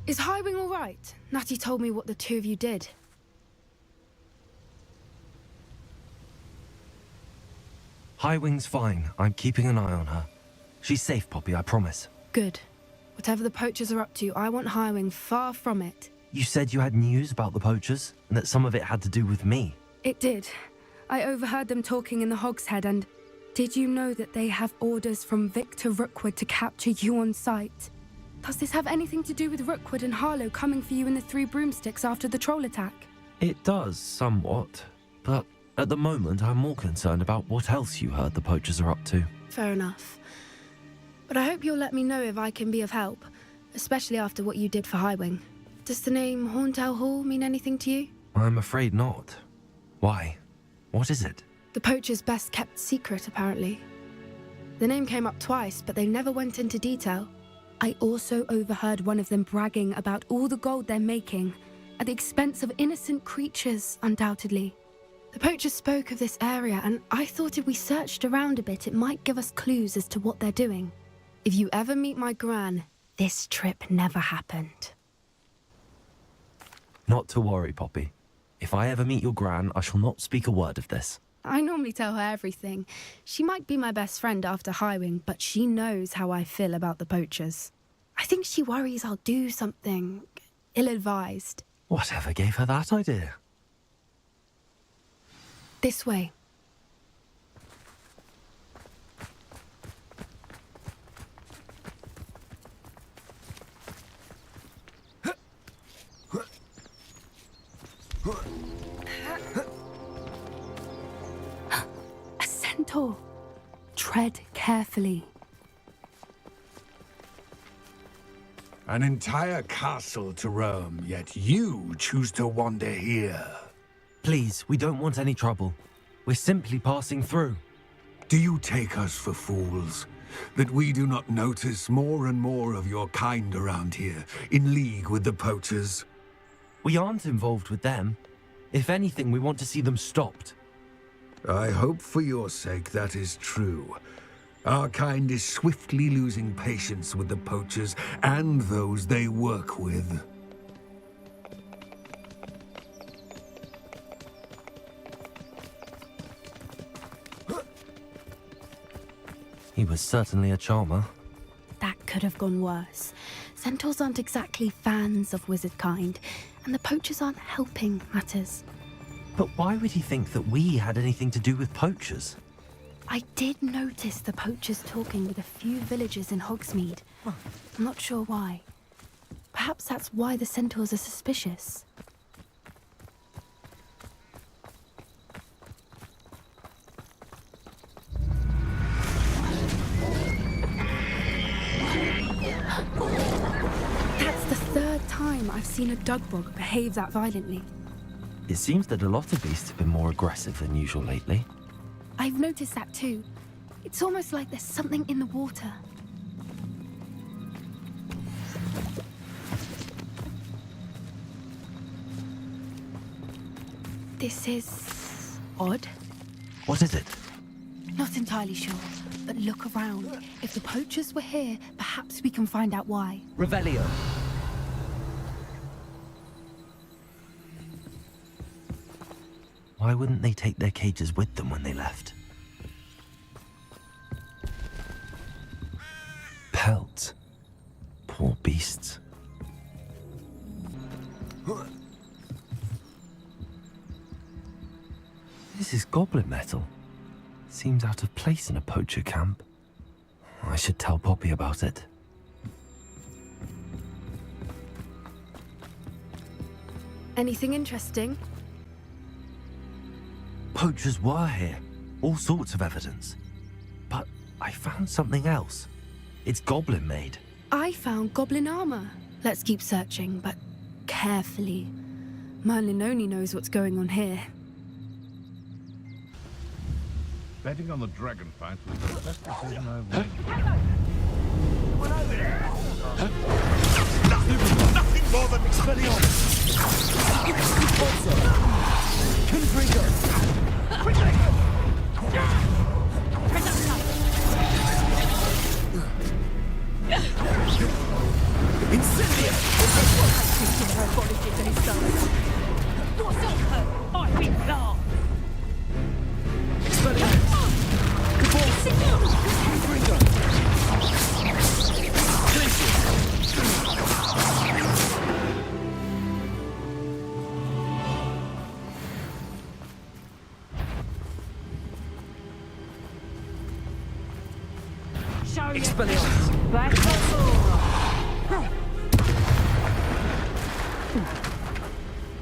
Is Highwing all right? Natty told me what the two of you did. Highwing's fine. I'm keeping an eye on her. She's safe, Poppy, I promise. Good. Whatever the poachers are up to, I want Highwing far from it. You said you had news about the poachers, and that some of it had to do with me. It did. I overheard them talking in the Hogshead, and did you know that they have orders from Victor Rookwood to capture you on sight? Does this have anything to do with Rookwood and Harlow coming for you in the Three Broomsticks after the troll attack? It does, somewhat. But at the moment, I'm more concerned about what else you heard the poachers are up to. Fair enough. But I hope you'll let me know if I can be of help, especially after what you did for Highwing. Does the name Horntail Hall mean anything to you? I'm afraid not. Why? What is it? The poacher's best kept secret, apparently. The name came up twice, but they never went into detail. I also overheard one of them bragging about all the gold they're making, at the expense of innocent creatures, undoubtedly. The poachers spoke of this area, and I thought if we searched around a bit, it might give us clues as to what they're doing. If you ever meet my gran, this trip never happened. Not to worry, Poppy. If I ever meet your gran, I shall not speak a word of this. I normally tell her everything. She might be my best friend after Highwing, but she knows how I feel about the poachers. I think she worries I'll do something ill-advised. Whatever gave her that idea? This way. A centaur. Tread carefully. An entire castle to roam, yet you choose to wander here. Please, we don't want any trouble. We're simply passing through. Do you take us for fools? That we do not notice more and more of your kind around here, in league with the poachers? We aren't involved with them. If anything, we want to see them stopped. I hope for your sake that is true. Our kind is swiftly losing patience with the poachers and those they work with. He was certainly a charmer. That could have gone worse. Centaurs aren't exactly fans of wizard kind, and the poachers aren't helping matters. But why would he think that we had anything to do with poachers? I did notice the poachers talking with a few villagers in Hogsmeade. I'm not sure why. Perhaps that's why the centaurs are suspicious. That's the third time I've seen a dugbog behave that violently. It seems that a lot of beasts have been more aggressive than usual lately. I've noticed that too. It's almost like there's something in the water. This is odd. What is it? Not entirely sure, but look around. If the poachers were here, perhaps we can find out why. Revelio. Why wouldn't they take their cages with them when they left? Pelts. Poor beasts. This is goblin metal. Seems out of place in a poacher camp. I should tell Poppy about it. Anything interesting? Poachers were here. All sorts of evidence. But I found something else. It's goblin made. I found goblin armor. Let's keep searching, but carefully. Merlin only knows what's going on here. Betting on the dragon fight was the best decision I've made. Nothing more than Expelliarmus! Incendia! Thinking her body is any size. What's on her? I will laugh. Show you. Expelliarmus. Back up.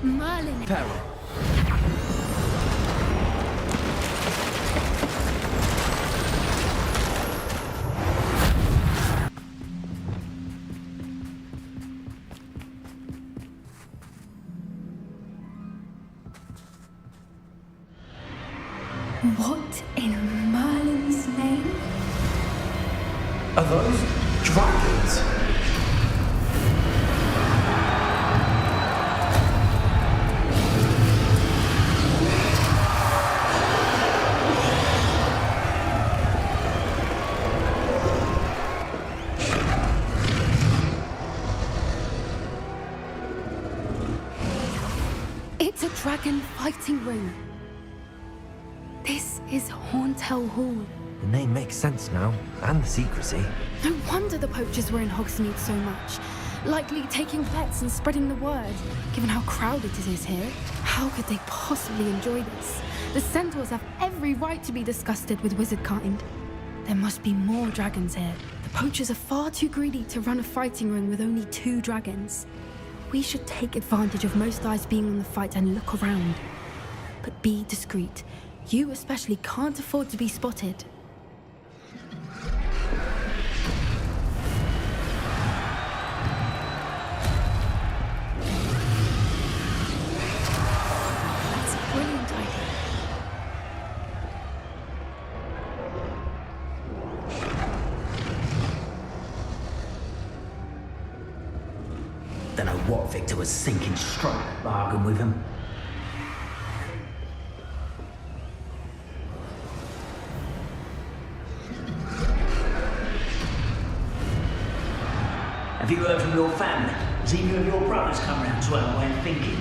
Merlin. Peril. What in Merlin's name? Are those dragons? It's a dragon fighting ring. This is Horntail Hall. The name makes sense now, and the secrecy. No wonder the poachers were in Hogsmeade so much. Likely taking bets and spreading the word, given how crowded it is here. How could they possibly enjoy this? The centaurs have every right to be disgusted with wizardkind. There must be more dragons here. The poachers are far too greedy to run a fighting ring with only 2 dragons. We should take advantage of most eyes being on the fight and look around. But be discreet. You especially can't afford to be spotted. That's a brilliant idea. Don't know what Victor was thinking, struck a bargain with him. Have you heard from your family? Has either of your brothers come round to our way of thinking?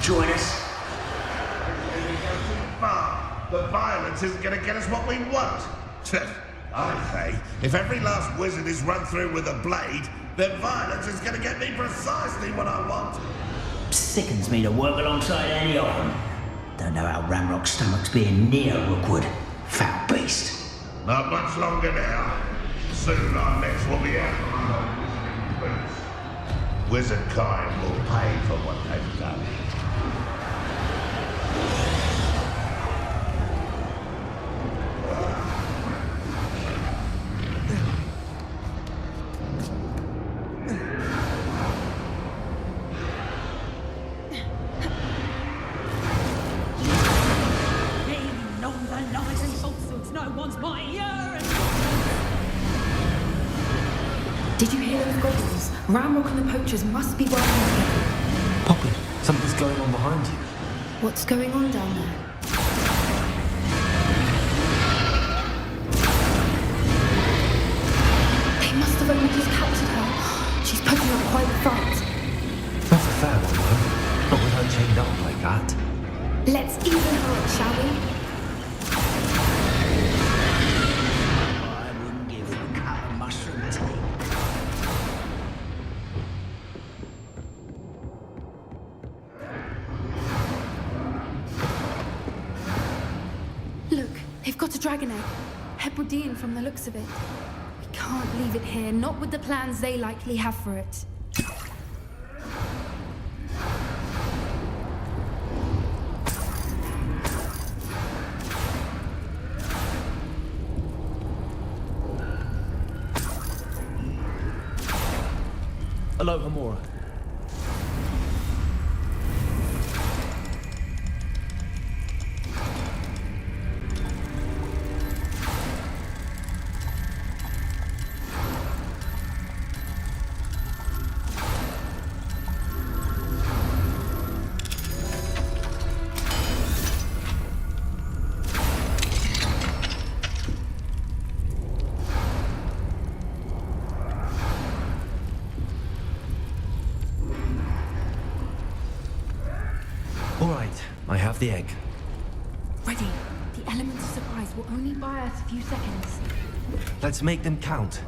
Join us? Far. The violence isn't going to get us what we want. I say, if every last wizard is run through with a blade, then violence is going to get me precisely what I want. Sickens me to work alongside any of them. Don't know how Ramrock's stomach's being near Rookwood. Foul beast. Not much longer now. Soon our necks will be out from under wizarding boots. Wizard kind will pay for what they've done. Lean on the lies and falsehoods no one's my ear. Did you hear those goblins? Ramrock and the poachers must be working together. Poppy, something's going on behind you. What's going on down there? They must have only just captured her. She's putting up quite a fight. Not a fair one, though. Not with her chained up like that. Let's even her up, shall we? I wouldn't give him a cup of mushroom tea. Look, they've got a dragon egg. Hebridean from the looks of it. We can't leave it here, not with the plans they likely have for it. Hello, Hamura. I have the egg. Ready. The element of surprise will only buy us a few seconds. Let's make them count.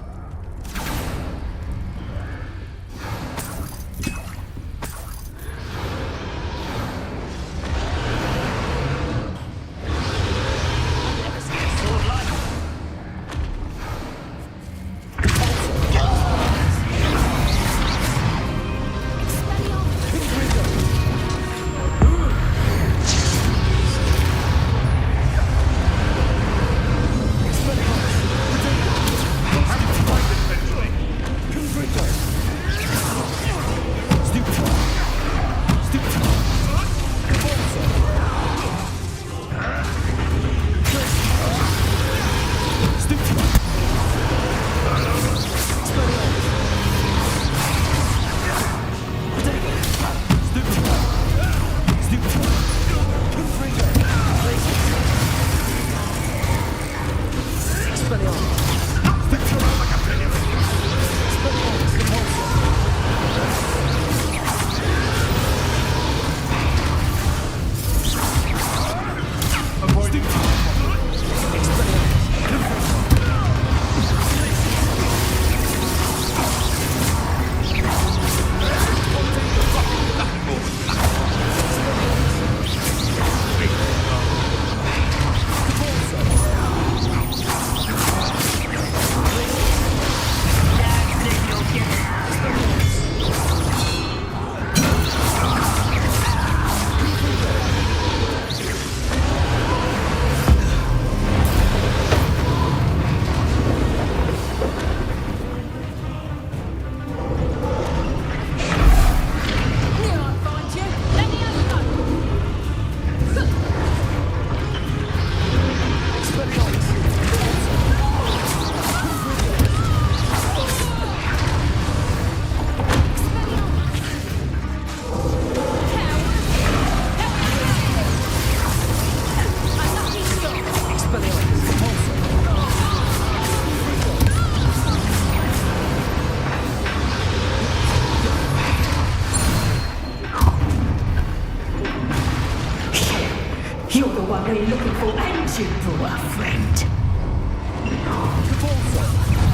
You're the one we're looking for, ain't you, poor friend?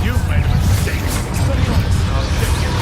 You've made a mistake. I'll take your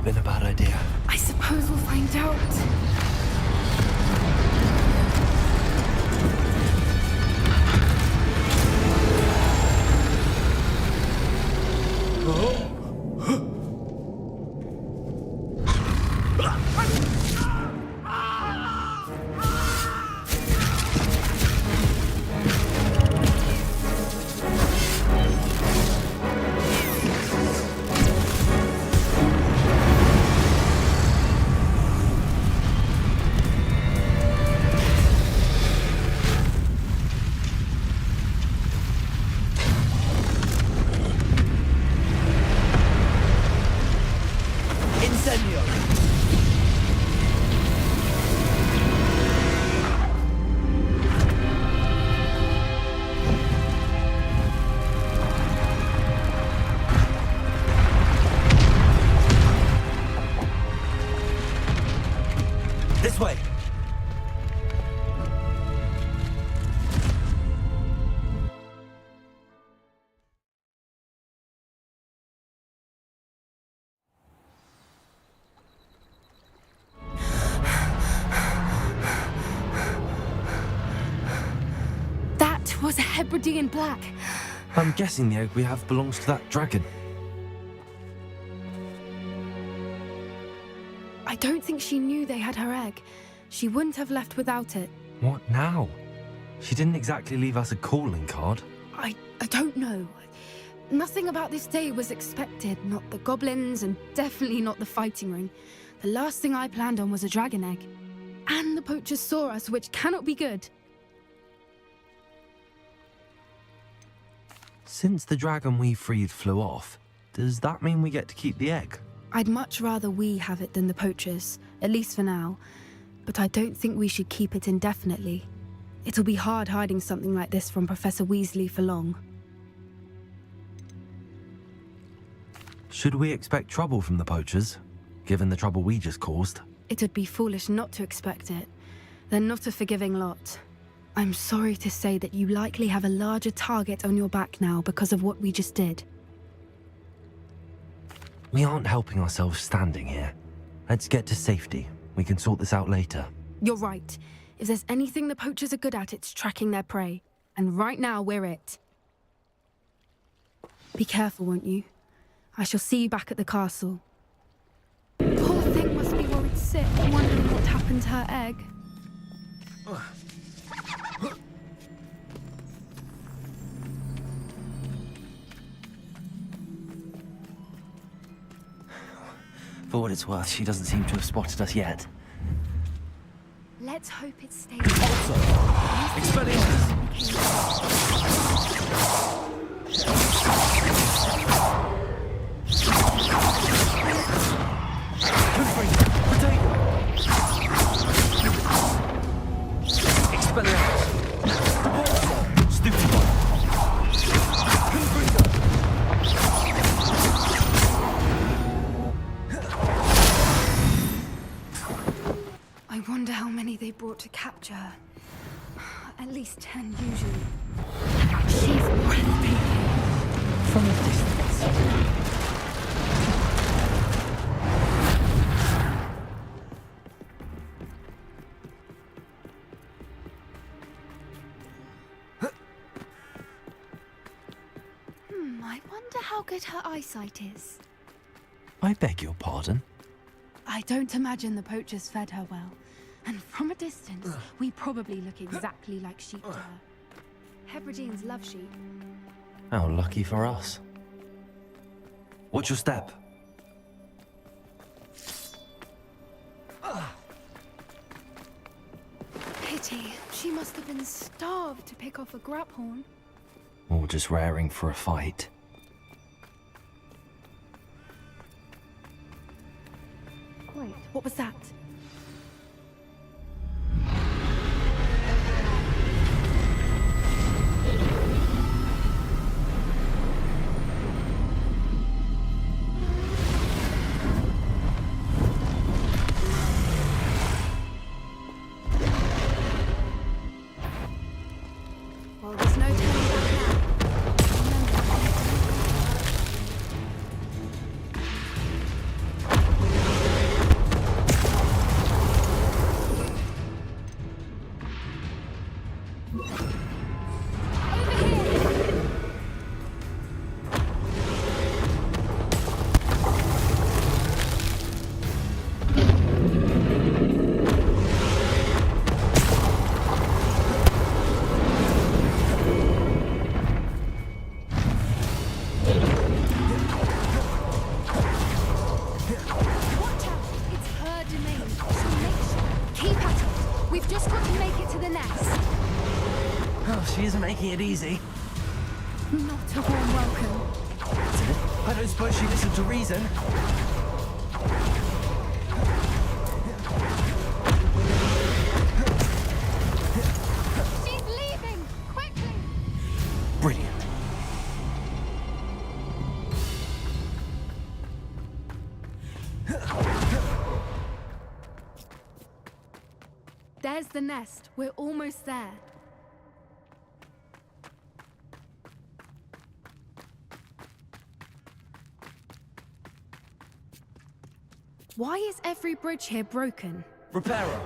have been a bad idea. I suppose we'll find out. This way! That was a Hebridean black. I'm guessing the egg we have belongs to that dragon. I don't think she knew they had her egg. She wouldn't have left without it. What now? She didn't exactly leave us a calling card. I don't know. Nothing about this day was expected. Not the goblins, and definitely not the fighting ring. The last thing I planned on was a dragon egg. And the poachers saw us, which cannot be good. Since the dragon we freed flew off, does that mean we get to keep the egg? I'd much rather we have it than the poachers, at least for now. But I don't think we should keep it indefinitely. It'll be hard hiding something like this from Professor Weasley for long. Should we expect trouble from the poachers, given the trouble we just caused? It'd be foolish not to expect it. They're not a forgiving lot. I'm sorry to say that you likely have a larger target on your back now because of what we just did. We aren't helping ourselves standing here. Let's get to safety. We can sort this out later. You're right. If there's anything the poachers are good at, it's tracking their prey. And right now, we're it. Be careful, won't you? I shall see you back at the castle. Poor thing must be worried sick, wondering what happened to her egg. For what it's worth, she doesn't seem to have spotted us yet. Let's hope it stays. Also, I wonder how many they brought to capture her. At least 10 usually. She's breathtaking. from a distance. I wonder how good her eyesight is. I beg your pardon? I don't imagine the poachers fed her well. And from a distance, we probably look exactly like sheep to her. Hebrideans love sheep. How lucky for us. Watch your step. Pity. She must have been starved to pick off a graphorn. Or just raring for a fight. Wait, what was that? Well, there's no turning back now. Remember. making it easy. Not a warm welcome. I don't suppose she listened to reason. She's leaving! Quickly! Brilliant. There's the nest. We're almost there. Why is every bridge here broken? Reparo.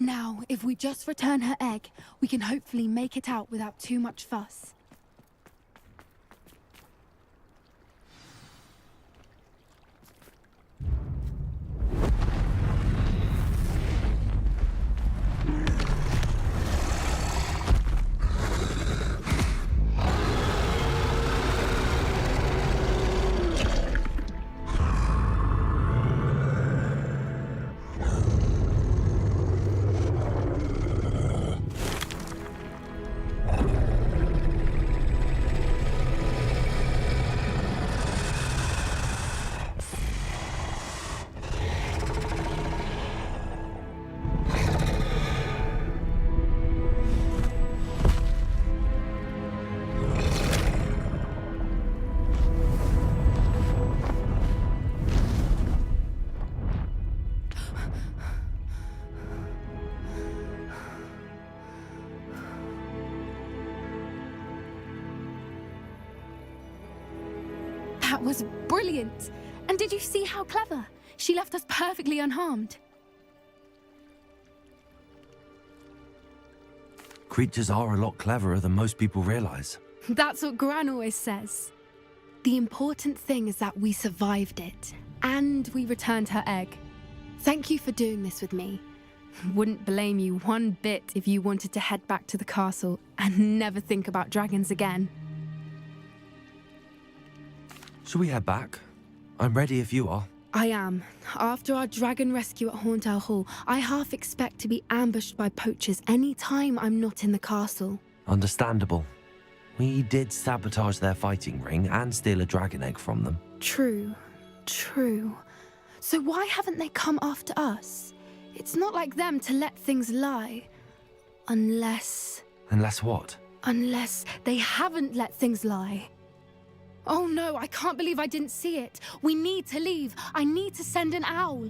Now, if we just return her egg, we can hopefully make it out without too much fuss. That was brilliant! And did you see how clever? She left us perfectly unharmed. Creatures are a lot cleverer than most people realize. That's what Gran always says. The important thing is that we survived it, and we returned her egg. Thank you for doing this with me. Wouldn't blame you one bit if you wanted to head back to the castle and never think about dragons again. Shall we head back? I'm ready if you are. I am. After our dragon rescue at Hauntow Hall, I half expect to be ambushed by poachers any time I'm not in the castle. Understandable. We did sabotage their fighting ring and steal a dragon egg from them. True. So why haven't they come after us? It's not like them to let things lie. Unless What? Unless they haven't let things lie. Oh no, I can't believe I didn't see it. We need to leave. I need to send an owl.